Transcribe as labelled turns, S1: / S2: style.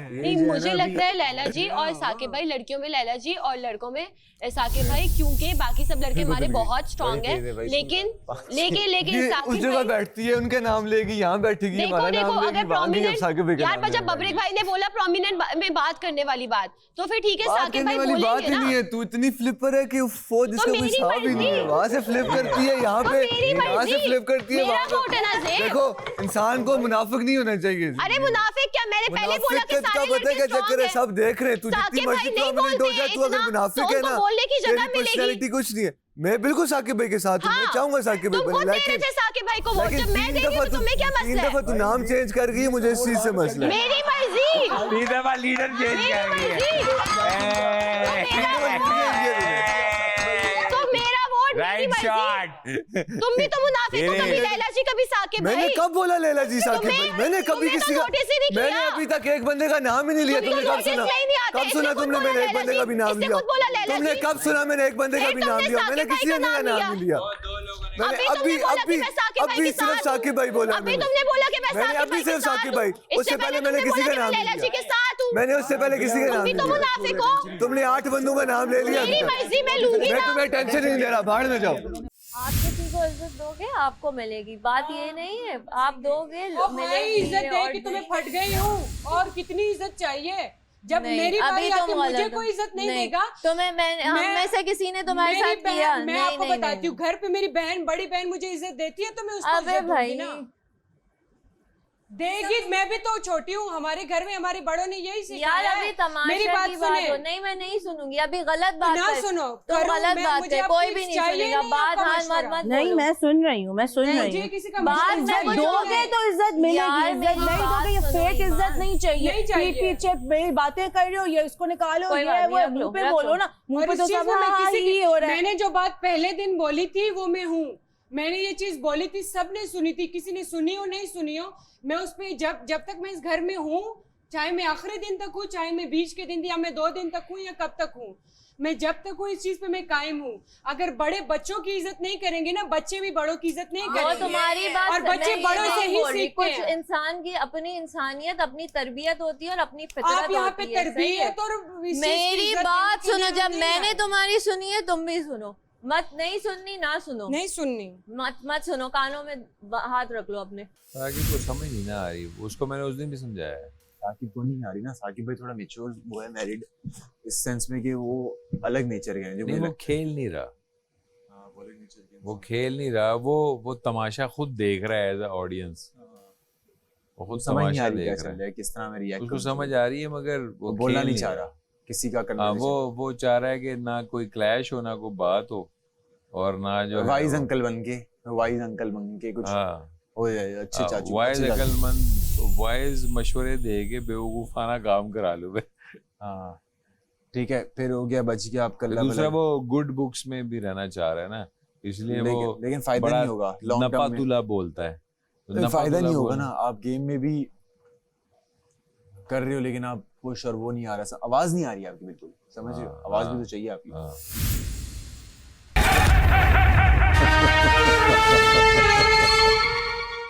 S1: नहीं मुझे लगता है लैला जी और साकिब भाई, लड़कियों में लैला जी और लड़कों में साकिब भाई, क्योंकि बाकी सब लड़के हमारे बहुत स्ट्रांग हैं, लेकिन
S2: उस जगह बैठती है उनके नाम लेगी, यहाँ बैठेगी हमारा नाम लेगी, वहाँ नहीं, अब साकिब भाई
S1: यार जब बबरेक भाई ने बोला प्रोमिनेंट में बात करने वाली बात, तो फिर ठीक है साकिब भाई बोलेंगे ना।
S2: बात ही नहीं है, तू इतनी फ्लिपर है कि वो जिसका कोई हिसाब ही नहीं है, वहाँ से फ्लिप करती है यहाँ पे, यहाँ से फ्लिप करती है वहाँ पे। देखो इंसान को मुनाफिक नहीं होना चाहिए।
S1: अरे मुनाफिक क्या, मैंने पहले बोला कि सारे लड़के
S2: क्या चक्कर है, सब देख रहे हैं, तू जितनी मर्जी प्रोमिनेंट हो जाए, तू अगर मुनाफिक है ना, तेरी पर्सनैलिटी कुछ नहीं है। मैं बिल्कुल साकिब भाई के साथ हूँ, मैं चाहूंगा साकिब भाई बने, लेकिन
S1: साकिब भाई को वोट जब मैं दे रही हूं तो तुम्हें क्या मसला है?
S2: 3 दफा तू नाम चेंज कर गई, मुझे इस चीज से मसला है।
S1: मेरी मर्जी,
S3: 3 दफा लीडर चेंज कर गई है।
S1: तो मेरा वोट
S3: राइट शॉट।
S1: तुम भी तो मुनाफिक हो, कभी लैला जी कभी साकिब भाई।
S2: मैंने कब बोला लैला जी साकिब भाई? मैंने कभी किसी का, मैंने अभी तक एक बंदे का नाम ही नहीं लिया। तुमने कब सुना? कब सुना तुमने मैंने एक बंदे का भी नाम लिया? तुमने कब सुना मैंने एक बंदे का भी नाम लिया? मैंने किसी ने का नाम नहीं लिया। मैंने अभी सिर्फ साकिब भाई बोला।
S1: अभी तुमने बोला कि मैं
S2: अभी सिर्फ साकिब भाई, उससे पहले मैंने किसी का नाम नहीं लिया। मैंने उससे पहले किसी का नाम नहीं लिया। तुमने 8 बंदों का नाम ले लिया। मैं तुम्हें टेंशन नहीं दे रहा, बाहर में जाओ।
S4: आप किसी को इज्जत दोगे आपको मिलेगी, बात ये नहीं है आप दोगे मिलेगी।
S5: इज्जत दे कि तुम्हें फट गई हूँ, और कितनी इज्जत चाहिए? जब मेरी बारी आती है मुझे कोई इज्जत नहीं देगा।
S4: तुम्हें हम में से किसी ने तुम्हारे साथ किया?
S5: मैं आपको बताती हूँ, घर पे मेरी बहन, बड़ी बहन मुझे इज्जत देती है तो मैं उसको इज्जत दूंगी ना। देगी, मैं भी तो छोटी हूँ, हमारे घर में हमारे बड़ों ने यही सिखाया है।
S4: यार अभी तमाशा
S5: मेरी बात सुने।
S4: नहीं मैं नहीं सुनूंगी, अभी गलत बात
S5: ना सुनो,
S4: तुम गलत बात है, कोई भी नहीं सुनेगा। बात मत
S6: नहीं, मैं सुन रही हूँ, मैं सुन रही हूँ।
S5: किसी का
S4: बात
S6: दोगे तो इज्जत मिलेगी, इज्जत नहीं दोगे ये फेक इज्जत नहीं चाहिए। पीठ पीछे मेरी बातें कर रहे हो, ये इसको निकालो, ये वो मुंह पे बोलो ना, मुंह पे तो सब ही हो रहा है।
S5: मैंने जो बात पहले दिन बोली थी वो मैं हूँ, मैंने ये चीज बोली थी, सबने सुनी थी, किसी ने सुनी हो नहीं सुनी हो, मैं उस पे जब तक मैं इस घर में हूँ, चाहे मैं आखिरी दिन तक हूँ, चाहे मैं बीच के दिन या मैं 2 दिन तक हूँ या कब तक हूँ, मैं जब तक हूँ इस चीज पे मैं कायम हूँ। अगर बड़े बच्चों की इज्जत नहीं करेंगे ना, बच्चे भी बड़ों की इज्जत नहीं करेंगे।
S4: तुम्हारी बात,
S5: और बच्चे बड़ों से ही सीखते हैं।
S4: कुछ इंसान की अपनी इंसानियत, अपनी तरबियत होती है और अपनी फितरत
S5: आप यहाँ पे
S4: होती है।
S5: तरबियत और
S4: मेरी बात सुनो, जब मैंने तुम्हारी सुनी है तुम भी सुनो, मत नहीं सुननी ना सुनो,
S5: नहीं सुननी,
S4: मत सुनो, कानों में हाथ रख लो अपने।
S3: साकिब को समझ नहीं ना आ रही, उसको मैंने उस दिन भी समझाया है।
S7: साकिब को नहीं आ रही ना, साकिब भाई थोड़ा मैच्योर वो है, मैरिड, इस सेंस में कि वो अलग नेचर के हैं।
S3: नहीं वो खेल नहीं रहा, वो खेल नहीं रहा, वो तमाशा खुद देख रहा है एज अ ऑडियंस, वो खुद तमाशा देख रहा है,
S7: किस तरह में रिएक्ट,
S3: उसको समझ आ रही है मगर वो
S7: बोलना नहीं चाह रहा किसी का करना।
S3: वो चाह रहा है कि ना कोई क्लैश हो, ना कोई बात हो, और ना जो
S7: वाइज अंकल बन के कुछ हो जाए, अच्छे चाचू,
S3: वाइज अकलमंद, वाइज मशवरे दे के बेवकूफाना काम करा लो।
S7: हाँ ठीक है, फिर हो गया, बच गया आपका।
S3: दूसरा वो गुड बुक्स में भी रहना चाह रहा है ना, इसलिए वो
S7: लेकिन फायदा नहीं होगा लॉन्ग टर्म में,
S3: नपातुला बोलता है,
S7: तो फायदा नहीं होगा ना। आप गेम में भी कर रहे हो लेकिन आप पुश और वो नहीं आ रहा, आवाज नहीं आ रही आपकी, बिल्कुल समझ रहे हो, आवाज भी तो चाहिए आपकी।